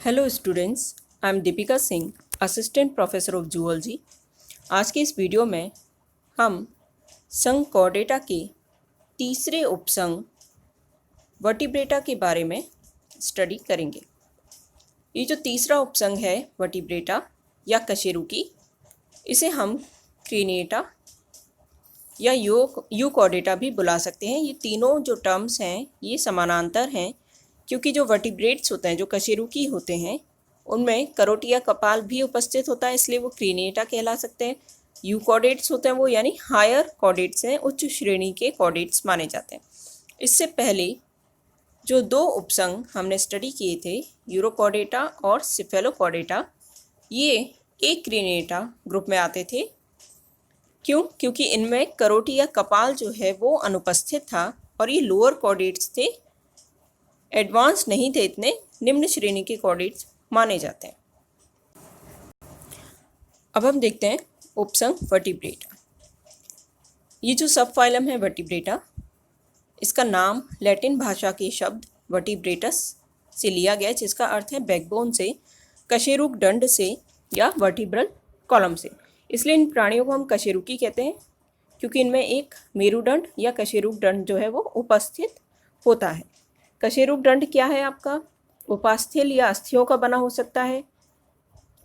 Hello students, I am Deepika Singh, assistant professor of zoology. आज के इस वीडियो में हम संघ कॉर्डेटा के तीसरे उपसंघ वर्टिब्रेटा के बारे में स्टडी करेंगे। ये जो तीसरा उपसंघ है वर्टिब्रेटा या कशेरुकी, इसे हम क्रेनिएटा या यूकॉर्डेटा भी बुला सकते हैं। ये तीनों जो टर्म्स हैं ये समानांतर हैं, क्योंकि जो वर्टिब्रेट्स होते हैं, जो कशेरुकी होते हैं, उनमें करोटिया कपाल भी उपस्थित होता है, इसलिए वो क्रेनिएटा कहला सकते हैं। यूकॉर्डेट्स होते हैं वो यानी हायर कॉर्डेट्स हैं, उच्च श्रेणी के कॉर्डेट्स माने जाते हैं। इससे पहले जो दो उपसंघ हमने स्टडी किए थे, यूरोकॉर्डेटा और सिफेलोकॉर्डेटा, ये एक क्रेनिएटा ग्रुप में आते थे। क्यों? क्योंकि इनमें करोटिया कपाल जो है वो अनुपस्थित था और ये लोअर कॉर्डेट्स थे, एडवांस नहीं थे, इतने निम्न श्रेणी के कॉर्डेट्स माने जाते हैं। अब हम देखते हैं उपसंघ वर्टिब्रेटा। ये जो सब फाइलम है वर्टिब्रेटा, इसका नाम लैटिन भाषा के शब्द वर्टिब्रेटस से लिया गया, जिसका अर्थ है बैकबोन से, कशेरुक दंड से या वर्टिब्रल कॉलम से। इसलिए इन प्राणियों को हम कशेरुकी कहते हैं, क्योंकि इनमें एक मेरुदंड या कशेरुक दंड जो है वो उपस्थित होता है। कशेरुक दंड क्या है आपका? उपास्थल या अस्थियों का बना हो सकता है,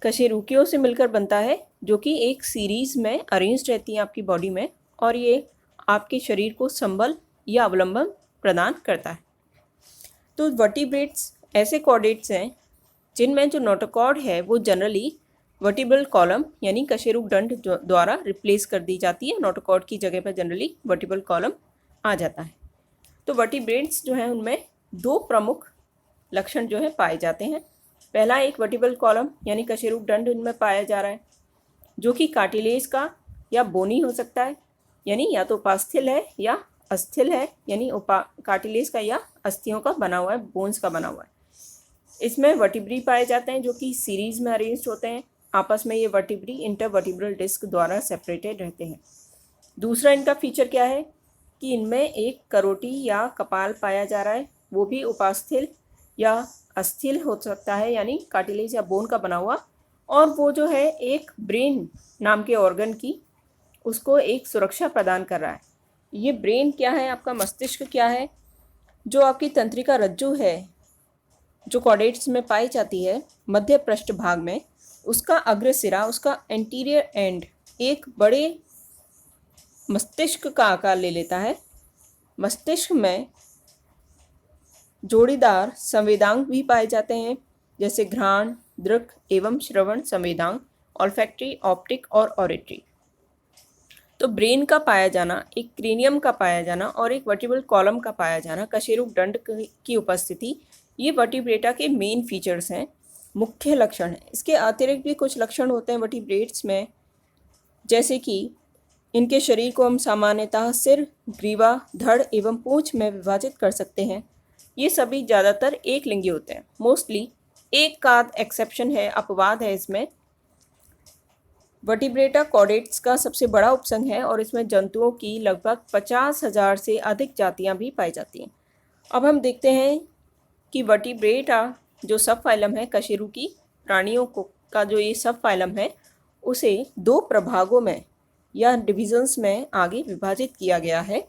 कशेरुकियों से मिलकर बनता है, जो कि एक सीरीज़ में अरेंज रहती हैं आपकी बॉडी में, और ये आपके शरीर को संबल या अवलंबन प्रदान करता है। तो वर्टिब्रेट्स ऐसे कॉर्डेट्स हैं जिनमें जो नोटोकॉर्ड है वो जनरली वर्टिब्रल कॉलम यानी कशेरुक दंड द्वारा रिप्लेस कर दी जाती है। नोटोकॉर्ड की जगह पर जनरली वर्टिब्रल कॉलम आ जाता है। तो वर्टिब्रेट्स जो हैं उनमें दो प्रमुख लक्षण जो है पाए जाते हैं। पहला, एक वर्टिब्रल कॉलम यानी कशेरुक दंड इनमें पाया जा रहा है, जो कि कार्टिलेज का या बोनी हो सकता है, यानी या तो उपास्थल है या अस्थिल है, यानी कार्टिलेज का या अस्थियों का बना हुआ है, बोन्स का बना हुआ है। इसमें वर्टिब्री पाए जाते हैं जो कि सीरीज में अरेंज होते हैं। आपस में ये वर्टिब्री इंटरवर्टिब्रल डिस्क द्वारा सेपरेटेड रहते हैं। दूसरा इनका फीचर क्या है कि इनमें एक करोटी या कपाल पाया जा रहा है, वो भी उपास्थल या अस्थिल हो सकता है, यानी कार्टिलेज या बोन का बना हुआ, और वो जो है एक ब्रेन नाम के ऑर्गन की उसको एक सुरक्षा प्रदान कर रहा है। ये ब्रेन क्या है आपका? मस्तिष्क क्या है? जो आपकी तंत्रिका रज्जु है, जो कॉर्डेट्स में पाई जाती है मध्य पृष्ठ भाग में, उसका अग्र सिरा, उसका एंटीरियर एंड एक बड़े मस्तिष्क का आकार ले लेता है। मस्तिष्क में जोड़ीदार संवेदांग भी पाए जाते हैं, जैसे घ्राण, दृक एवं श्रवण संवेदांग, ऑल्फैक्टरी, ऑप्टिक और ऑडिटरी। तो ब्रेन का पाया जाना, एक क्रेनियम का पाया जाना और एक वर्टिब्रल कॉलम का पाया जाना, कशेरुक दंड की उपस्थिति, ये वर्टिब्रेटा के मेन फीचर्स हैं, मुख्य लक्षण हैं। इसके अतिरिक्त भी कुछ लक्षण होते हैं वर्टिब्रेट्स में, जैसे कि इनके शरीर को हम सामान्यतः सिर, ग्रीवा, धड़ एवं पूंछ में विभाजित कर सकते हैं। ये सभी ज़्यादातर एक लिंगी होते हैं। मोस्टली एक का एक्सेप्शन है, अपवाद है इसमें। वर्टिब्रेटा कॉर्डेट्स का सबसे बड़ा उपसंघ है और इसमें जंतुओं की लगभग 50,000 से अधिक जातियां भी पाई जाती हैं। अब हम देखते हैं कि वर्टिब्रेटा जो सब फाइलम है, कशेरुकी प्राणियों का जो ये सब फाइलम है, उसे दो प्रभागों में या डिविजन्स में आगे विभाजित किया गया है।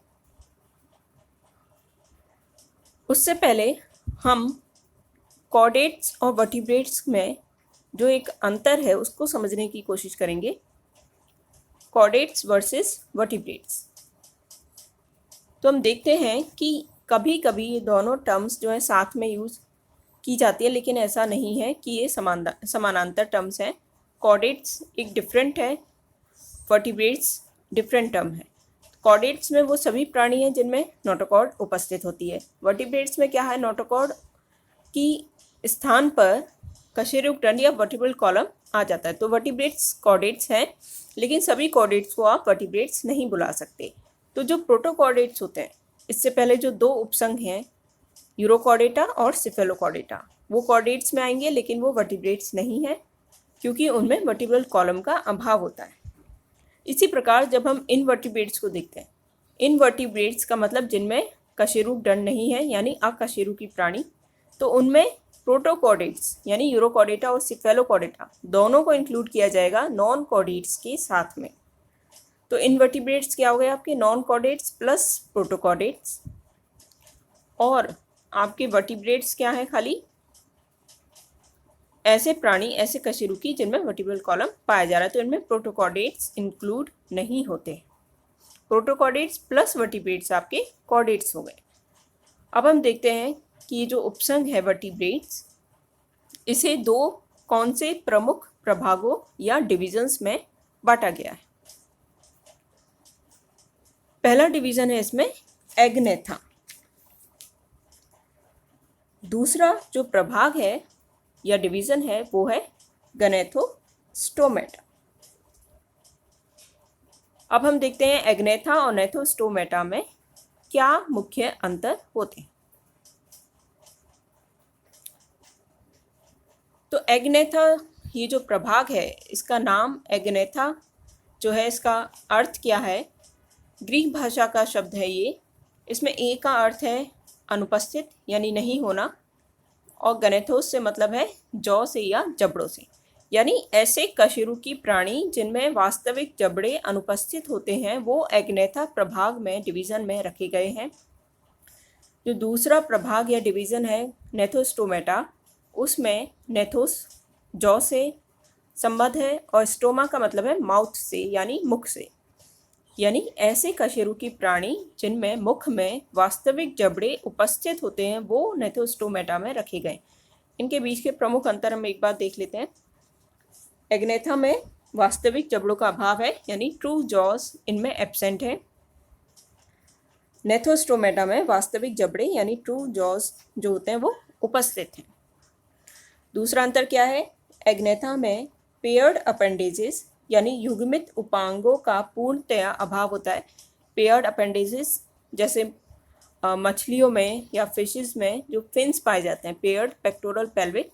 उससे पहले हम कॉर्डेट्स और वर्टिब्रेट्स में जो एक अंतर है उसको समझने की कोशिश करेंगे। Chordates versus vertebrates. तो हम देखते हैं कि कभी कभी ये दोनों टर्म्स जो है साथ में यूज़ की जाती है, लेकिन ऐसा नहीं है कि ये समानांतर टर्म्स हैं। कॉर्डेट्स एक डिफरेंट है, वर्टिब्रेट्स डिफरेंट टर्म है। कॉर्डेट्स में वो सभी प्राणी हैं जिनमें नोटोकॉर्ड उपस्थित होती है। वर्टिब्रेट्स में क्या है? नोटोकॉर्ड की स्थान पर कशेरुक दंड या वर्टिब्रल कॉलम आ जाता है। तो वर्टिब्रेट्स कॉर्डेट्स हैं, लेकिन सभी कॉर्डेट्स को आप वर्टिब्रेट्स नहीं बुला सकते। तो जो प्रोटोकॉर्डेट्स होते हैं, इससे पहले जो दो उपसंघ हैं, यूरोकॉर्डेटा और सिफेलोकॉर्डेटा, वो कॉर्डेट्स में आएंगे, लेकिन वो वर्टिब्रेट्स नहीं है, क्योंकि उनमें वर्टिब्रल कॉलम का अभाव होता है। इसी प्रकार जब हम इनवर्टिब्रेट्स को देखते हैं, इनवर्टिब्रेट्स का मतलब जिनमें कशेरुक दंड नहीं है, यानी अकशेरुकी प्राणी, तो उनमें प्रोटोकॉर्डेट्स यानी यूरोकॉर्डेटा और सिफेलोकॉर्डेटा दोनों को इंक्लूड किया जाएगा नॉन कॉर्डेट्स के साथ में। तो इनवर्टिब्रेट्स क्या हो गए आपके, नॉन कॉर्डेट्स प्लस प्रोटोकॉर्डेट्स, और आपके वर्टिब्रेट्स क्या है, खाली ऐसे प्राणी, ऐसे कशेरुकी जिनमें वर्टिब्रल कॉलम पाया जा रहा है, तो इनमें प्रोटोकॉर्डेट्स इंक्लूड नहीं होते। प्रोटोकॉर्डेट्स प्लस वर्टिब्रेट्स आपके कॉर्डेट्स हो गए। अब हम देखते हैं कि ये जो उपसंघ है वर्टिब्रेट्स, इसे दो कौन से प्रमुख प्रभागों या डिविजन्स में बांटा गया है। पहला डिवीजन है इसमें एग्नेथा। दूसरा जो प्रभाग है या डिवीजन है वो है गनेथोस्टोमेटा। अब हम देखते हैं एग्नेथा और नेथोस्टोमेटा में क्या मुख्य अंतर होते हैं। तो एग्नेथा, ये जो प्रभाग है इसका नाम एग्नेथा जो है, इसका अर्थ क्या है, ग्रीक भाषा का शब्द है ये। इसमें ए का अर्थ है अनुपस्थित यानी नहीं होना, और गनेथोस से मतलब है जौ से या जबड़ों से, यानी ऐसे कशेरुकी प्राणी जिनमें वास्तविक जबड़े अनुपस्थित होते हैं वो एग्नेथा प्रभाग में डिवीज़न में रखे गए हैं। जो दूसरा प्रभाग या डिवीज़न है नेथोस्टोमेटा, उसमें नेथोस जौ से संबद्ध है और स्टोमा का मतलब है माउथ से यानी मुख से, यानी ऐसे कशेरुकी प्राणी जिनमें मुख में वास्तविक जबड़े उपस्थित होते हैं वो नेथोस्टोमेटा में रखे गए। इनके बीच के प्रमुख अंतर हम एक बार देख लेते हैं। एग्नेथा में वास्तविक जबड़ों का अभाव है यानी ट्रू जॉज इनमें एब्सेंट है। नेथोस्टोमेटा में वास्तविक जबड़े यानी ट्रू जॉज जो होते हैं वो उपस्थित हैं। दूसरा अंतर क्या है, एग्नेथा में पेयर्ड अपेंडेजेस यानी युग्मित उपांगों का पूर्णतया अभाव होता है। पेयर्ड अपेंडेजेस जैसे मछलियों में या फिशेस में जो फिन्स पाए जाते हैं, पेयर्ड पेक्टोरल पेल्विक,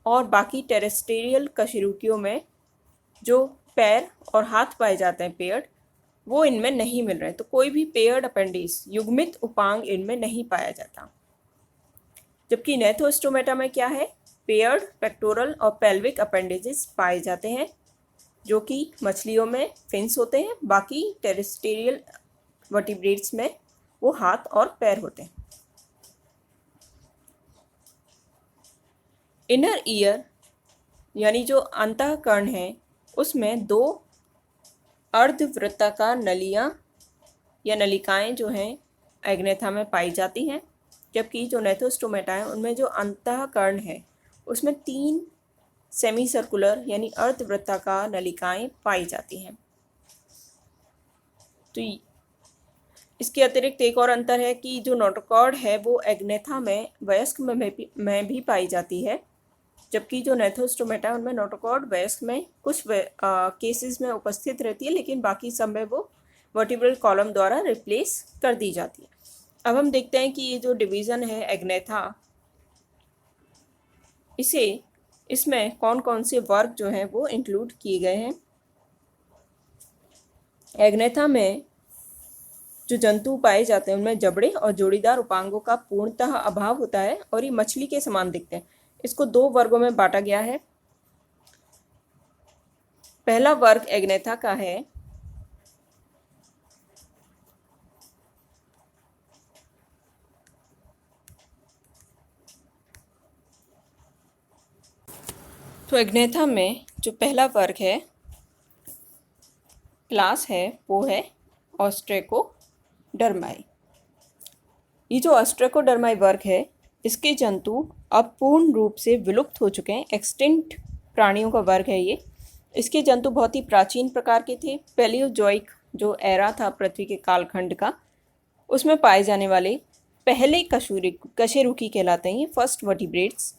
और बाकी टेरेस्टेरियल कशेरुकियों में जो पैर और हाथ पाए जाते हैं पेयर्ड, वो इनमें नहीं मिल रहे। तो कोई भी पेयर्ड अपेंडिस युग्मित उपांग इनमें नहीं पाया जाता। जबकि नेथोस्टोमेटा में क्या है, पेयर्ड पेक्टोरल और पेल्विक अपेंडेजेस पाए जाते हैं जो कि मछलियों में फिन्स होते हैं, बाकी टेरेस्टेरियल वर्टिब्रेट्स में वो हाथ और पैर होते हैं। इनर ईयर यानी जो अंतःकरण है उसमें दो अर्धवृत्ताकार नलियां या नलिकाएं जो हैं एग्नेथा में पाई जाती हैं, जबकि जो नेथोस्टोमेटा है उनमें जो अंतःकरण है उसमें 3 सेमी सर्कुलर यानी अर्धवृत्ताकार नलिकाएं पाई जाती हैं। तो इसके अतिरिक्त एक और अंतर है कि जो नोटोकॉर्ड है वो एग्नेथा में वयस्क में भी पाई जाती है, जबकि जो नेथोस्टोमेटा है उनमें नोटोकॉर्ड वयस्क में कुछ केसेस में उपस्थित रहती है, लेकिन बाकी सब में वो वर्टिब्रल कॉलम द्वारा रिप्लेस कर दी जाती है। अब हम देखते हैं कि ये जो डिवीज़न है एग्नेथा, इसमें कौन कौन से वर्ग जो हैं वो इंक्लूड किए गए हैं। एग्नेथा में जो जंतु पाए जाते हैं उनमें जबड़े और जोड़ीदार उपांगों का पूर्णतः अभाव होता है और ये मछली के समान दिखते हैं। इसको 2 वर्गों में बांटा गया है। पहला वर्ग एग्नेथा का है तो एग्नेथा में जो पहला वर्ग है, क्लास है, वो है ऑस्ट्रेकोडर्माई। ये जो ऑस्ट्रेकोडर्माई वर्ग है इसके जंतु अब पूर्ण रूप से विलुप्त हो चुके हैं, एक्सटिंक्ट प्राणियों का वर्ग है ये। इसके जंतु बहुत ही प्राचीन प्रकार के थे। पैलियोजोइक जो एरा था पृथ्वी के कालखंड का, उसमें पाए जाने वाले पहले कशेरुकी कहलाते हैं ये, फर्स्ट वर्टिब्रेट्स।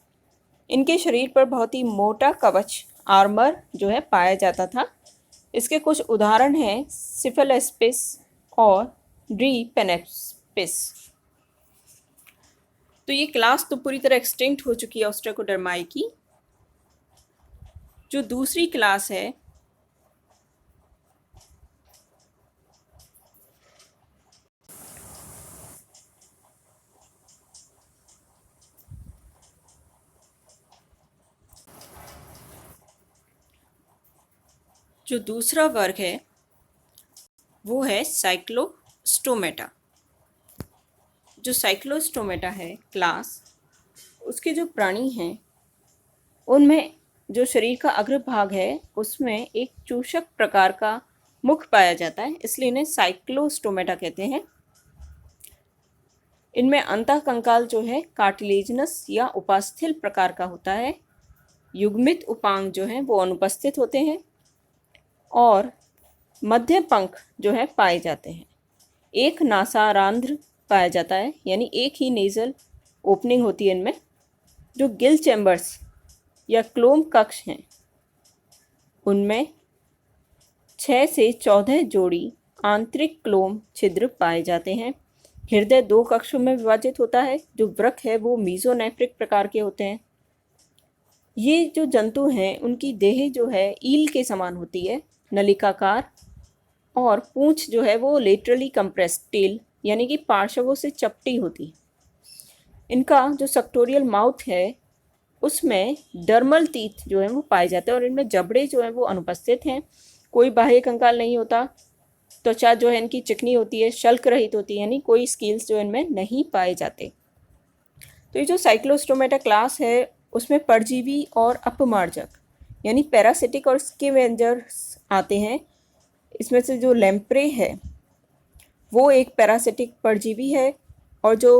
इनके शरीर पर बहुत ही मोटा कवच आर्मर जो है पाया जाता था। इसके कुछ उदाहरण हैं सिफेलेस्पिस और ड्रीपेनेस्पिस। तो ये क्लास तो पूरी तरह एक्सटिंक्ट हो चुकी है ऑस्ट्रेकोडर्माई की। जो दूसरी क्लास है जो दूसरा वर्ग है वो है साइक्लोस्टोमेटा। जो साइक्लोस्टोमेटा है क्लास, उसके जो प्राणी हैं उनमें जो शरीर का अग्रभाग है उसमें एक चूषक प्रकार का मुख पाया जाता है, इसलिए इन्हें साइक्लोस्टोमेटा कहते हैं। इनमें अंतःकंकाल जो है कार्टिलेजिनस या उपास्थल प्रकार का होता है। युग्मित उपांग जो है वो अनुपस्थित होते हैं और मध्य पंख जो है पाए जाते हैं। एक नासारंध्र पाया जाता है, यानी एक ही नेजल ओपनिंग होती है इनमें। जो गिल चैम्बर्स या क्लोम कक्ष हैं उनमें 6 से 14 जोड़ी आंतरिक क्लोम छिद्र पाए जाते हैं। हृदय 2 कक्षों में विभाजित होता है। जो वृक्क है वो मीजोनेफ्रिक प्रकार के होते हैं। ये जो जंतु हैं उनकी देह जो है ईल के समान होती है, नलिकाकार, और पूंछ जो है वो लेटरली कंप्रेस्ड टेल यानी कि पार्श्वों से चपटी होती है। इनका जो सक्टोरियल माउथ है उसमें डर्मल टीथ जो है वो पाए जाते हैं और इनमें जबड़े जो हैं वो अनुपस्थित हैं। कोई बाह्य कंकाल नहीं होता। त्वचा जो है इनकी चिकनी होती है, शल्क रहित होती है, यानी कोई स्केल्स जो इनमें नहीं पाए जाते। तो ये जो साइक्लोस्टोमेटा क्लास है उसमें परजीवी और अपमार्जक यानी पैरासिटिक और स्कैवेंजर्स आते हैं। इसमें से जो लैम्प्रे है वो एक पैरासिटिक परजीवी है और जो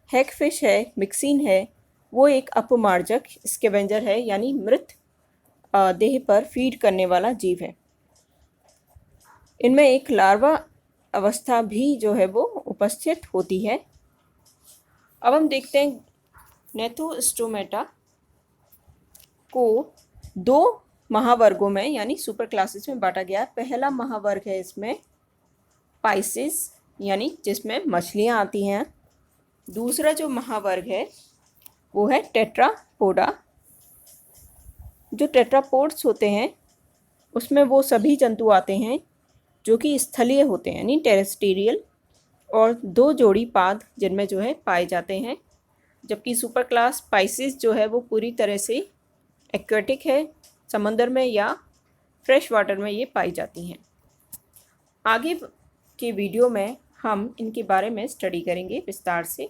हैगफिश है, मिक्सिन है, वो एक अपमार्जक स्कैवेंजर है, यानी मृत देह पर फीड करने वाला जीव है। इनमें एक लार्वा अवस्था भी जो है वो उपस्थित होती है। अब हम देखते हैं नेथोस्टोमेटा को 2 महावर्गों में यानी सुपर क्लासेस में बांटा गया है। पहला महावर्ग है इसमें पाइसिस यानी जिसमें मछलियाँ आती हैं। दूसरा जो महावर्ग है वो है टेट्रापोडा। जो टेट्रापोड्स होते हैं उसमें वो सभी जंतु आते हैं जो कि स्थलीय होते हैं यानी टेरेस्टेरियल, और 2 जोड़ी पाद जिनमें जो है पाए जाते हैं। जबकि सुपर क्लास पाइसिस जो है वो पूरी तरह से एक्वेटिक है, समंदर में या फ्रेश वाटर में ये पाई जाती हैं। आगे के वीडियो में हम इनके बारे में स्टडी करेंगे विस्तार से।